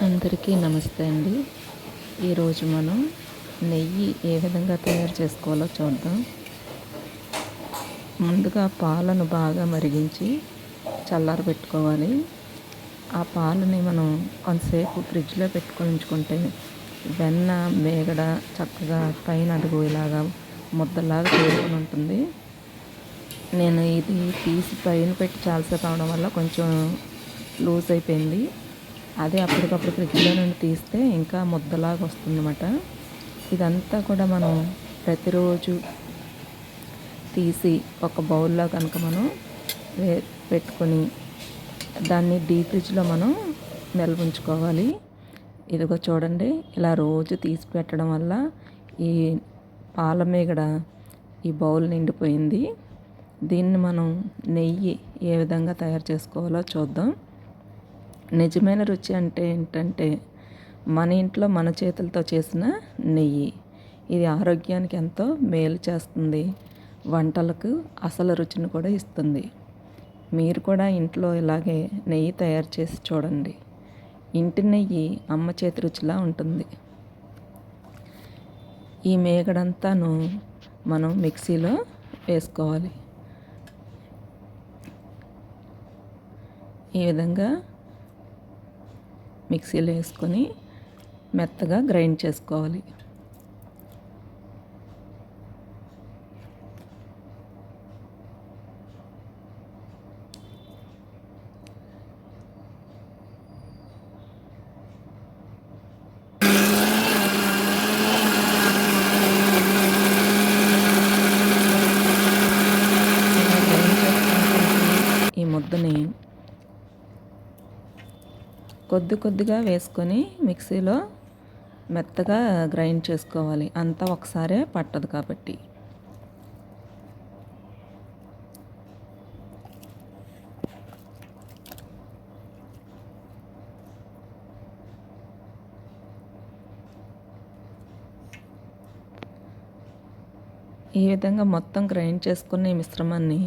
అందరికీ నమస్తే అండి. ఈరోజు మనం నెయ్యి ఏ విధంగా తయారు చేసుకోవాలో చూద్దాం. ముందుగా పాలను బాగా మరిగించి చల్లారబెట్టుకోవాలి. ఆ పాలని మనం కొంతసేపు ఫ్రిడ్జ్లో పెట్టుకొని ఉంచుకుంటే వెన్న మేగడ చక్కగా పైన అడుగు ఇలాగా ముద్దలాగా తేలుకొని ఉంటుంది. నేను ఇది తీసి పైన పెట్టి చాలాసేపు అవడం వల్ల కొంచెం లూజ్ అయిపోయింది. అదే అప్పటికప్పుడు ఫ్రిడ్జ్లో నుండి తీస్తే ఇంకా ముద్దలాగా వస్తుందన్నమాట. ఇదంతా కూడా మనం ప్రతిరోజు తీసి ఒక బౌల్లో కనుక మనం పెట్టుకొని దాన్ని డీప్ ఫ్రిడ్జ్లో మనం నిల్వ ఉంచుకోవాలి. ఇదిగో చూడండి, ఇలా రోజు తీసి పెట్టడం వల్ల ఈ పాల మీగడ ఈ బౌల్ నిండిపోయింది. దీన్ని మనం నెయ్యి ఏ విధంగా తయారు చేసుకోవాలో చూద్దాం. నిజమైన రుచి అంటే ఏంటంటే మన ఇంట్లో మన చేతులతో చేసిన నెయ్యి. ఇది ఆరోగ్యానికి ఎంతో మేలు చేస్తుంది, వంటలకు అసలు రుచిని కూడా ఇస్తుంది. మీరు కూడా ఇంట్లో ఇలాగే నెయ్యి తయారు చేసి చూడండి. ఇంటి నెయ్యి అమ్మ చేతి రుచిలా ఉంటుంది. ఈ మేగడంతాను మనం మిక్సీలో వేసుకోవాలి. ఈ విధంగా మిక్సీలో వేసుకొని మెత్తగా గ్రైండ్ చేసుకోవాలి. ఈ ముద్దని కొద్దిగా వేసుకొని మిక్సీలో మెత్తగా గ్రైండ్ చేసుకోవాలి. అంతా ఒకసారే పట్టదు కాబట్టి. ఈ విధంగా మొత్తం గ్రైండ్ చేసుకుని మిశ్రమాన్ని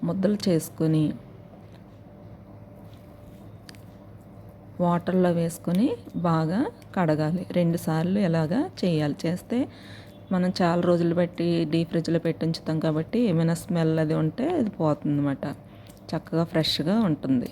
ముద్దలు చేసుకొని వాటర్లో వేసుకొని బాగా కడగాలి. 2 సార్లు ఎలాగా చేయాలి. చేస్తే మనం చాలా రోజులు బట్టి డీప్ ఫ్రిడ్జ్లో పెట్టి ఉంచుతాం కాబట్టి ఏమైనా స్మెల్ అది ఉంటే అది పోతుంది అన్నమాట. చక్కగా ఫ్రెష్గా ఉంటుంది.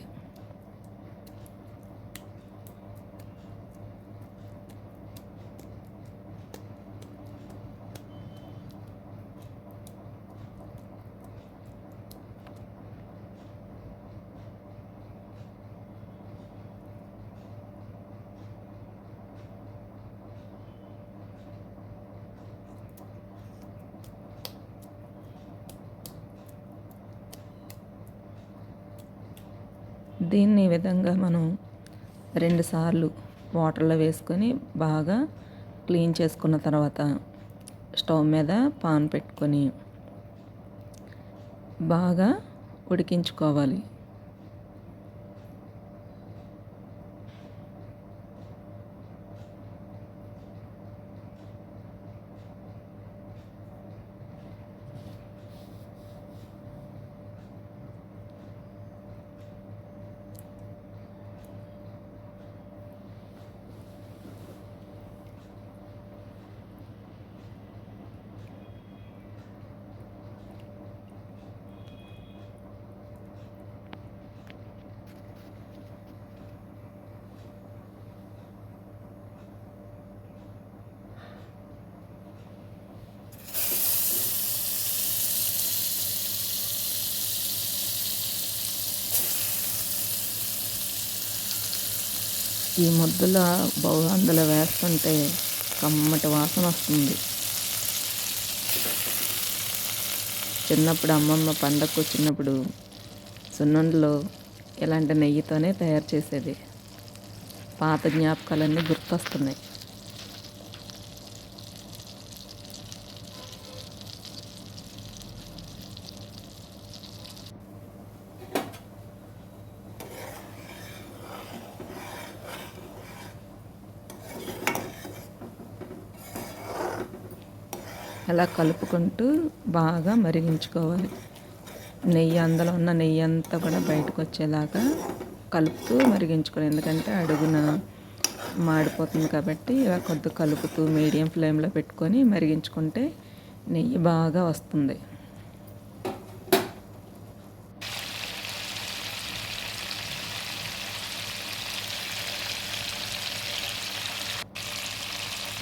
దీన్ని ఈ విధంగా మనం 2 సార్లు వాటర్లో వేసుకొని బాగా క్లీన్ చేసుకున్న తర్వాత స్టవ్ మీద పాన్ పెట్టుకొని బాగా ఉడికించుకోవాలి. ఈ ముద్దల అందులో వేస్తుంటే కమ్మటి వాసన వస్తుంది. చిన్నప్పుడు అమ్మమ్మ పండగకు వచ్చినప్పుడు సున్నుండలు ఇలాంటి నెయ్యితోనే తయారు చేసేది. పాత జ్ఞాపకాలన్నీ గుర్తొస్తున్నాయి. అలా కలుపుకుంటూ బాగా మరిగించుకోవాలి. నెయ్యి అందులో ఉన్న నెయ్యి అంతా కూడా బయటకు వచ్చేలాగా కలుపుతూ మరిగించుకోవాలి. ఎందుకంటే అడుగున మాడిపోతుంది కాబట్టి ఇలా కొద్దిగా కలుపుతూ మీడియం ఫ్లేమ్లో పెట్టుకొని మరిగించుకుంటే నెయ్యి బాగా వస్తుంది.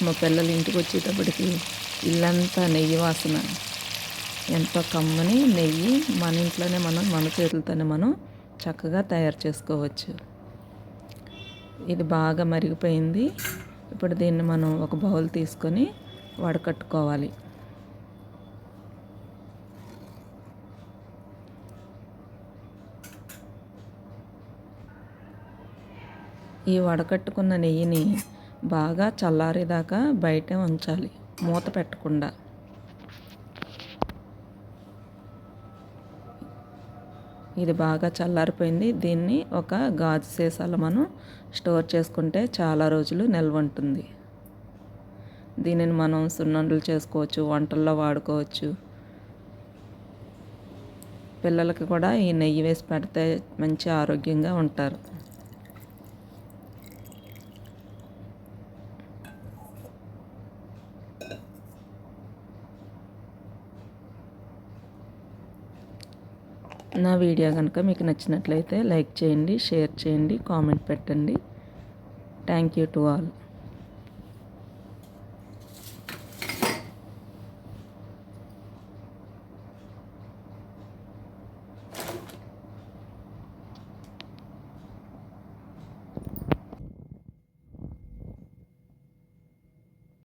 మా పిల్లలు ఇంటికి వచ్చేటప్పటికి ఇల్లంతా నెయ్యి వాసన. ఎంతో కమ్మని నెయ్యి మన ఇంట్లోనే మన చేతులతోనే మనం చక్కగా తయారు చేసుకోవచ్చు. ఇది బాగా మరిగిపోయింది. ఇప్పుడు దీన్ని మనం ఒక బౌల్ తీసుకొని వడకట్టుకోవాలి. ఈ వడకట్టుకున్న నెయ్యిని బాగా చల్లారేదాకా బయటే ఉంచాలి, మూత పెట్టకుండా. ఇది బాగా చల్లారిపోయింది. దీన్ని ఒక గాజు సీసాలో మనం స్టోర్ చేసుకుంటే చాలా రోజులు నిల్వ ఉంటుంది. దీనిని మనం సున్నుండలు చేసుకోవచ్చు, వంటల్లో వాడుకోవచ్చు. పిల్లలకి కూడా ఈ నెయ్యి వేసి పెడితే మంచి ఆరోగ్యంగా ఉంటారు. నా వీడియో కనుక మీకు నచ్చినట్లయితే లైక్ చేయండి, షేర్ చేయండి, కామెంట్ పెట్టండి. Thank you to all.